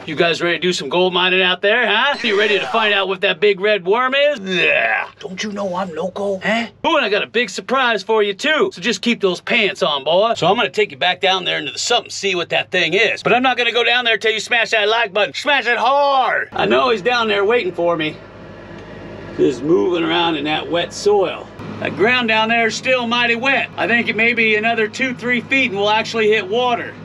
You guys ready to do some gold mining out there, huh? You ready to find out what that big red worm is? Yeah. Don't you know I'm loco? Huh? Oh, and I got a big surprise for you too. So just keep those pants on, boy. So I'm gonna take you back down there into the sump and see what that thing is. But I'm not gonna go down there till you smash that like button. Smash it hard. I know he's down there waiting for me. Just moving around in that wet soil. That ground down there is still mighty wet. I think it may be another 2-3 feet and we'll actually hit water.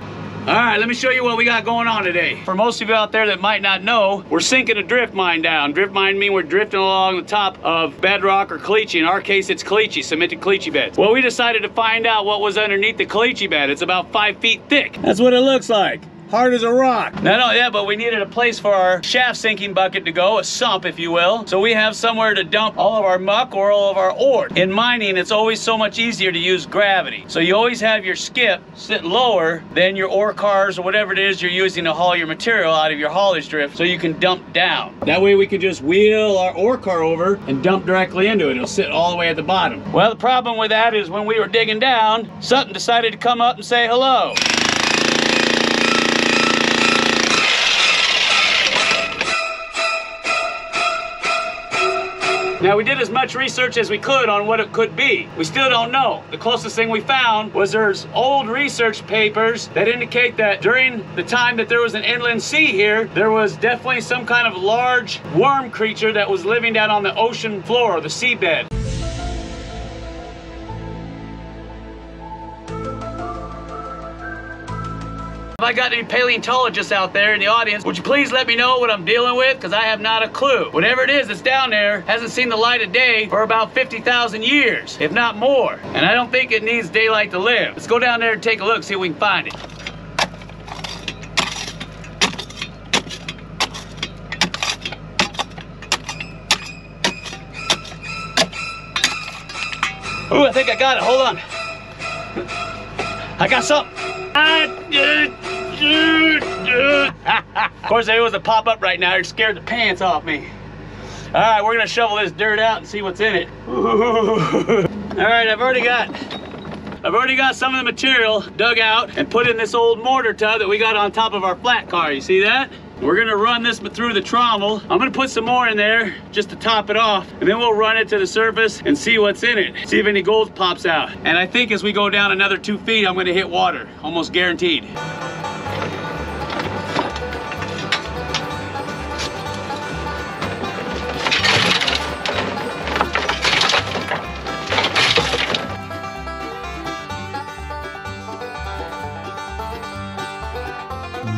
All right, let me show you what we got going on today. For most of you out there that might not know, we're sinking a drift mine down. Drift mine means we're drifting along the top of bedrock or caliche. In our case, it's caliche, cemented caliche beds. Well, we decided to find out what was underneath the caliche bed. It's about 5 feet thick. That's what it looks like. Hard as a rock. Not only that, but we needed a place for our shaft sinking bucket to go, a sump, if you will. So we have somewhere to dump all of our muck or all of our ore. In mining, it's always so much easier to use gravity. So you always have your skip sitting lower than your ore cars or whatever it is you're using to haul your material out of your haulage drift so you can dump down. That way we can just wheel our ore car over and dump directly into it. It'll sit all the way at the bottom. Well, the problem with that is when we were digging down, something decided to come up and say hello. Now, we did as much research as we could on what it could be. We still don't know. The closest thing we found was there's old research papers that indicate that during the time that there was an inland sea here, there was definitely some kind of large worm creature that was living down on the ocean floor, the seabed. If I got any paleontologists out there in the audience, would you please let me know what I'm dealing with? Because I have not a clue. Whatever it is that's down there hasn't seen the light of day for about 50,000 years, if not more. And I don't think it needs daylight to live. Let's go down there and take a look, see if we can find it. Ooh, I think I got it. Hold on. I got something. Of course, if it was to pop up right now, it scared the pants off me. All right, we're gonna shovel this dirt out and see what's in it. All right, I've already got some of the material dug out and put in this old mortar tub that we got on top of our flat car. You see that? We're gonna run this through the trommel. I'm gonna put some more in there just to top it off, and then we'll run it to the surface and see what's in it. See if any gold pops out. And I think as we go down another 2 feet, I'm gonna hit water, almost guaranteed.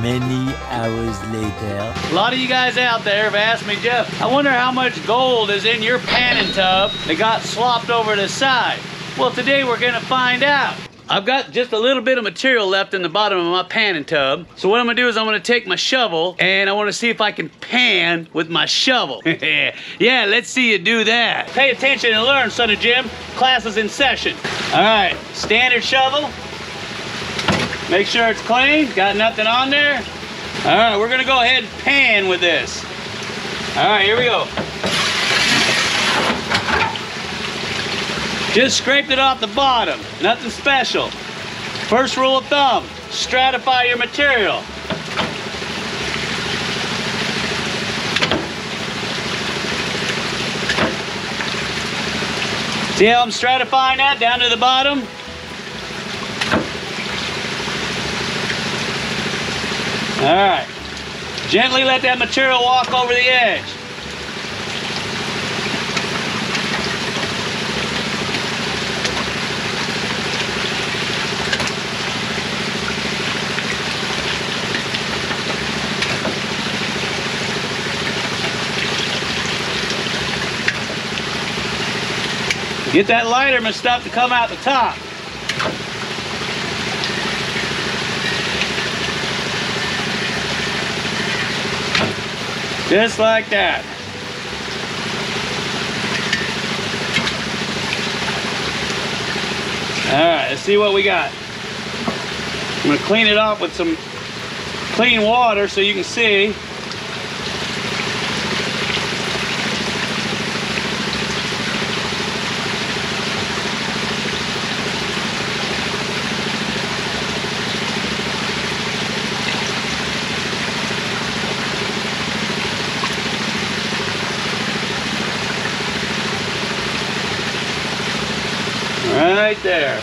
Many hours later. A lot of you guys out there have asked me, Jeff, I wonder how much gold is in your panning tub that got slopped over the side. Well, today we're gonna find out. I've got just a little bit of material left in the bottom of my panning tub. So what I'm gonna do is I'm gonna take my shovel and I wanna see if I can pan with my shovel. Yeah, let's see you do that. Pay attention and learn, son of Jim. Class is in session. All right, standard shovel. Make sure it's clean, got nothing on there. All right, we're gonna go ahead and pan with this. All right, here we go. Just scraped it off the bottom, nothing special. First rule of thumb, stratify your material. See how I'm stratifying that down to the bottom? All right, gently let that material walk over the edge. Get that lighterman stuff to come out the top. Just like that. All right, let's see what we got. I'm gonna clean it off with some clean water so you can see. right there.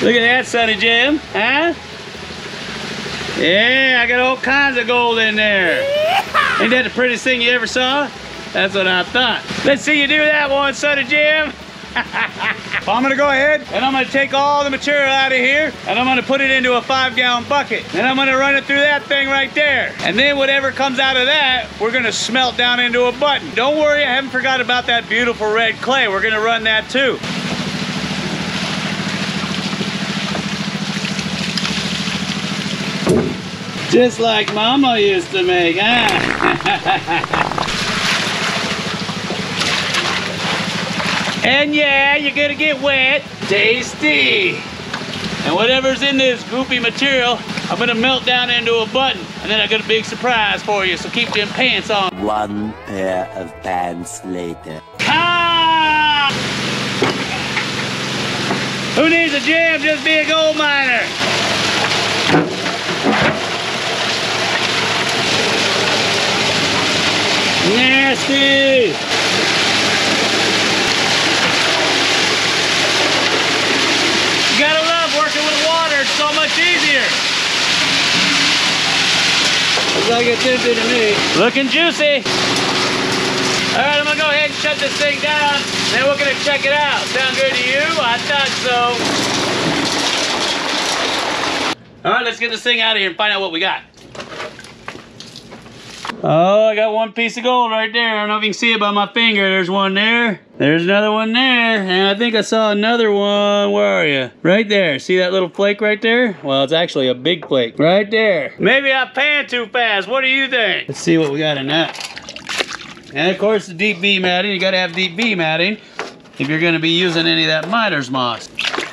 Look at that, Sonny Jim, huh? Yeah, I got all kinds of gold in there. Ain't that the prettiest thing you ever saw? That's what I thought. Let's see you do that one, Sonny Jim. I'm gonna go ahead and I'm gonna take all the material out of here and I'm gonna put it into a 5-gallon bucket. And I'm gonna run it through that thing right there. And then whatever comes out of that, we're gonna smelt down into a button. Don't worry, I haven't forgot about that beautiful red clay. We're gonna run that too. Just like Mama used to make, huh? And yeah, you're gonna get wet. Tasty. And whatever's in this goopy material, I'm gonna melt down into a button. And then I got a big surprise for you, so keep them pants on. 1 pair of pants later. Ah! Who needs a jam? Just be a gold miner. Nasty! You gotta love working with water, it's so much easier. Looks like it's empty to me. Looking juicy. All right, I'm gonna go ahead and shut this thing down, then we're gonna check it out. Sound good to you? I thought so. All right, let's get this thing out of here and find out what we got. Oh, I got one piece of gold right there. I don't know if you can see it by my finger. There's one there. There's another one there. And I think I saw another one. Where are you? Right there. See that little flake right there? Well, it's actually a big flake. Right there. Maybe I panned too fast. What do you think? Let's see what we got in that. And of course, the deep V matting. You got to have deep V matting if you're going to be using any of that miner's moss.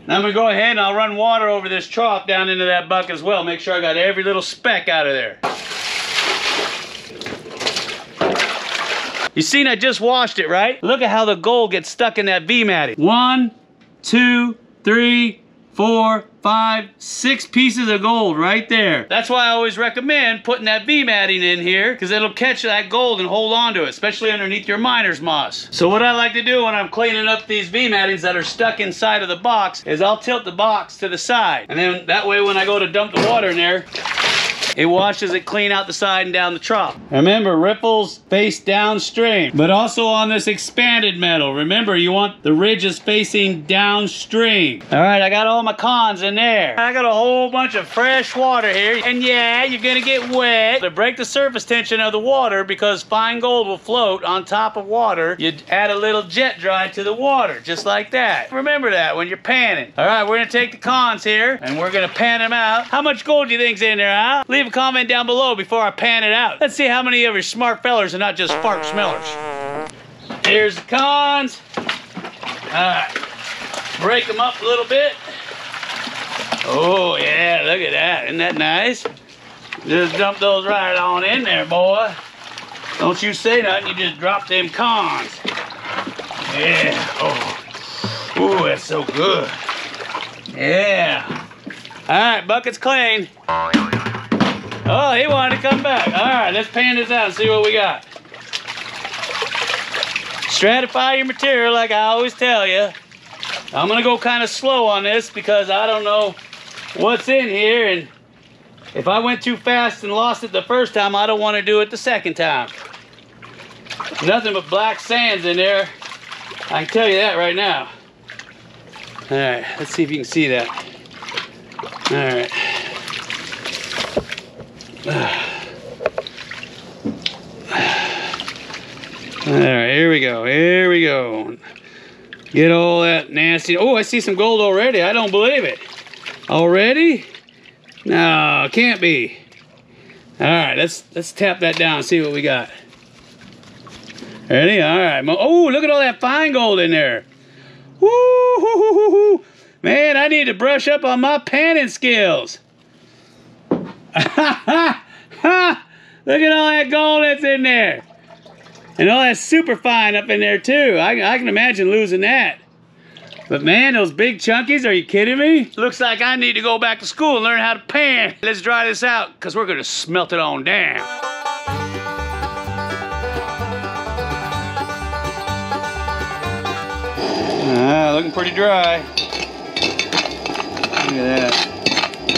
Now I'm going to go ahead and I'll run water over this trough down into that bucket as well. Make sure I got every little speck out of there. You seen I just washed it, right? Look at how the gold gets stuck in that V matting. 1, 2, 3, 4, 5, 6 pieces of gold right there. That's why I always recommend putting that V matting in here, because it'll catch that gold and hold on to it, especially underneath your miner's moss. So what I like to do when I'm cleaning up these V mattings that are stuck inside of the box is I'll tilt the box to the side. And then that way when I go to dump the water in there, it washes it clean out the side and down the trough. Remember, ripples face downstream, but also on this expanded metal. Remember, you want the ridges facing downstream. All right, I got all my cons in there. I got a whole bunch of fresh water here. And yeah, you're gonna get wet. To break the surface tension of the water, because fine gold will float on top of water, you add a little jet dry to the water, just like that. Remember that when you're panning. All right, we're gonna take the cons here, and we're gonna pan them out. How much gold do you think's in there, huh? Leave a comment down below before I pan it out. Let's see how many of you smart fellers are not just fart smellers. Here's the cons. Alright. Break them up a little bit. Oh yeah, look at that. Isn't that nice? Just dump those right on in there, boy. Don't you say nothing, you just drop them cons. Yeah. Oh. Ooh, that's so good. Yeah. Alright, bucket's clean. Oh, he wanted to come back. All right, let's pan this out and see what we got. Stratify your material like I always tell you. I'm gonna go kind of slow on this because I don't know what's in here, and if I went too fast and lost it the first time, I don't want to do it the second time. Nothing but black sands in there. I can tell you that right now. All right, let's see if you can see that. All right. Alright, here we go, here we go. Get all that nasty. Oh, I see some gold already. I don't believe it. Already? No, can't be. Alright, let's tap that down and see what we got. Ready? Alright. Oh, look at all that fine gold in there. Woo! Man, I need to brush up on my panning skills. Look at all that gold that's in there. And all that super fine up in there too. I can imagine losing that. But man, those big chunkies, are you kidding me? Looks like I need to go back to school and learn how to pan. Let's dry this out, because we're gonna smelt it on down. Looking pretty dry. Look at that.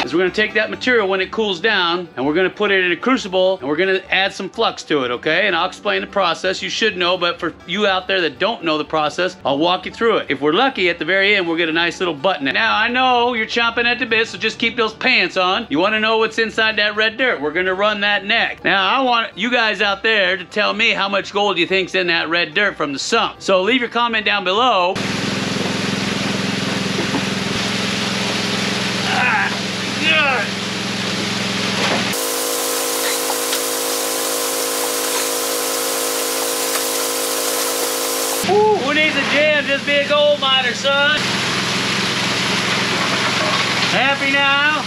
Is we're gonna take that material when it cools down and we're gonna put it in a crucible and we're gonna add some flux to it, okay? And I'll explain the process. You should know, but for you out there that don't know the process, I'll walk you through it. If we're lucky, at the very end, we'll get a nice little button. Now, I know you're chomping at the bit, so just keep those pants on. You wanna know what's inside that red dirt? We're gonna run that next. Now, I want you guys out there to tell me how much gold you think's in that red dirt from the sump. So leave your comment down below. Ooh, who needs a jam? Just be a gold miner, son. Happy now?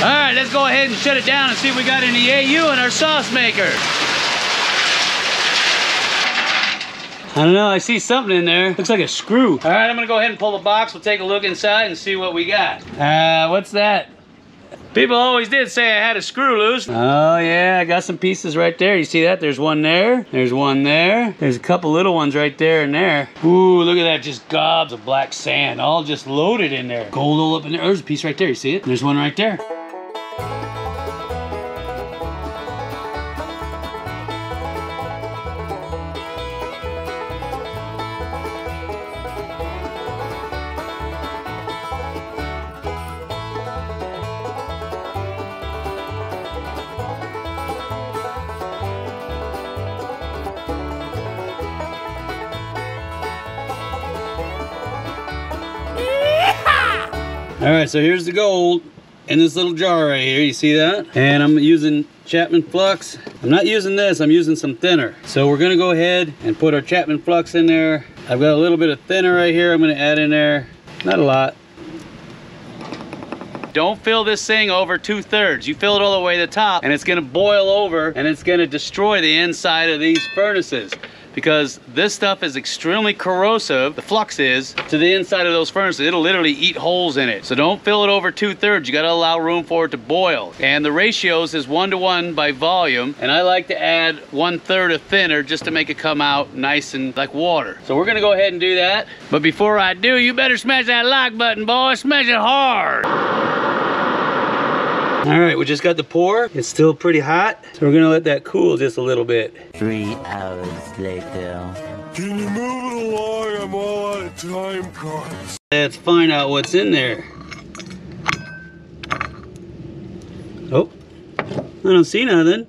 All right, let's go ahead and shut it down and see if we got any AU in our sauce maker. I don't know, I see something in there. Looks like a screw. All right, I'm gonna go ahead and pull the box. We'll take a look inside and see what we got. What's that? People always did say I had a screw loose. Oh yeah, I got some pieces right there. You see that? There's one there. There's one there. There's a couple little ones right there and there. Ooh, look at that, just gobs of black sand, all just loaded in there. Gold all up in there. There's a piece right there, you see it? There's one right there. All right, so here's the gold in this little jar right here. You see that? And I'm using Chapman flux. I'm not using this, I'm using some thinner. So we're gonna go ahead and put our Chapman flux in there. I've got a little bit of thinner right here I'm gonna add in there. Not a lot. Don't fill this thing over 2/3. You fill it all the way to the top and it's gonna boil over and it's gonna destroy the inside of these furnaces, because this stuff is extremely corrosive, the flux is, to the inside of those furnaces. It'll literally eat holes in it. So don't fill it over 2/3. You gotta allow room for it to boil. And the ratios is 1:1 by volume. And I like to add 1/3 of thinner just to make it come out nice and like water. So we're gonna go ahead and do that. But before I do, you better smash that like button, boy. Smash it hard. All right, we just got the pour. It's still pretty hot, so we're gonna let that cool just a little bit. 3 hours later. Can you move it along? I'm all out of time cards. Let's find out what's in there. Oh, I don't see nothing.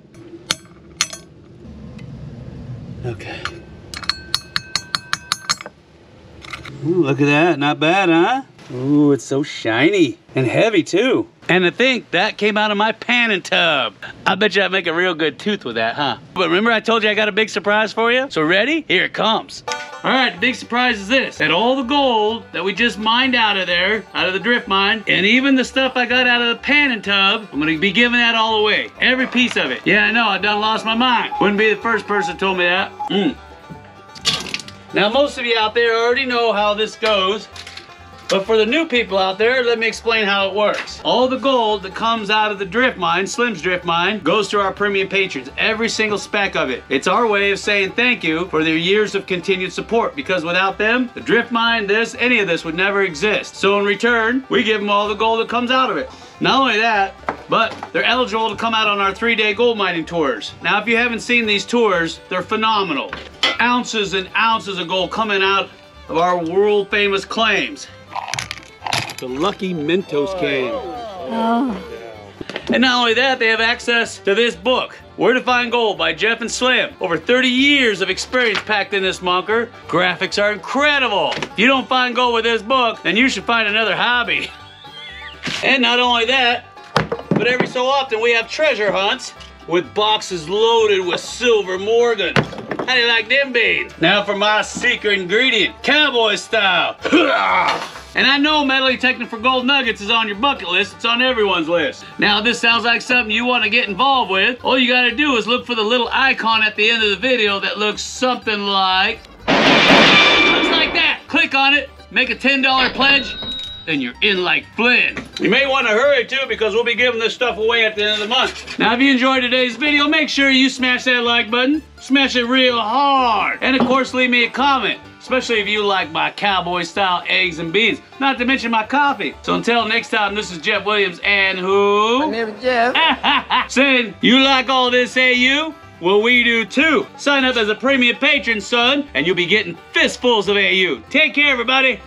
Okay. Ooh, look at that, not bad, huh? Ooh, it's so shiny and heavy too. And I think that came out of my panning tub. I bet you I'd make a real good tooth with that, huh? But remember I told you I got a big surprise for you? So ready? Here it comes. All right, the big surprise is this. That all the gold that we just mined out of there, out of the drift mine, and even the stuff I got out of the panning tub, I'm gonna be giving that all away. Every piece of it. Yeah, I know, I done lost my mind. Wouldn't be the first person told me that. Now, most of you out there already know how this goes. But for the new people out there, let me explain how it works. All the gold that comes out of the drift mine, Slim's drift mine, goes to our premium patrons. Every single speck of it. It's our way of saying thank you for their years of continued support, because without them, the drift mine, any of this would never exist. So in return, we give them all the gold that comes out of it. Not only that, but they're eligible to come out on our 3-day gold mining tours. Now, if you haven't seen these tours, they're phenomenal. Ounces and ounces of gold coming out of our world famous claims. The lucky Mentos cane. Oh. And not only that, they have access to this book, Where to Find Gold by Jeff and Slim. Over 30 years of experience packed in this monker. Graphics are incredible. If you don't find gold with this book, then you should find another hobby. And not only that, but every so often we have treasure hunts with boxes loaded with silver Morgan. How do you like them beans? Now for my secret ingredient, cowboy style. And I know metal detecting for gold nuggets is on your bucket list. It's on everyone's list. Now, if this sounds like something you want to get involved with, all you gotta do is look for the little icon at the end of the video that looks something like... looks like that. Click on it, make a $10 pledge, then you're in like Flynn. You may want to hurry too, because we'll be giving this stuff away at the end of the month. Now, if you enjoyed today's video, make sure you smash that like button. Smash it real hard. And of course, leave me a comment, especially if you like my cowboy style eggs and beans, not to mention my coffee. So until next time, this is Jeff Williams and who? My name is Jeff. Saying, you like all this, hey you? Well, we do too. Sign up as a premium patron, son, and you'll be getting fistfuls of AU. Take care, everybody.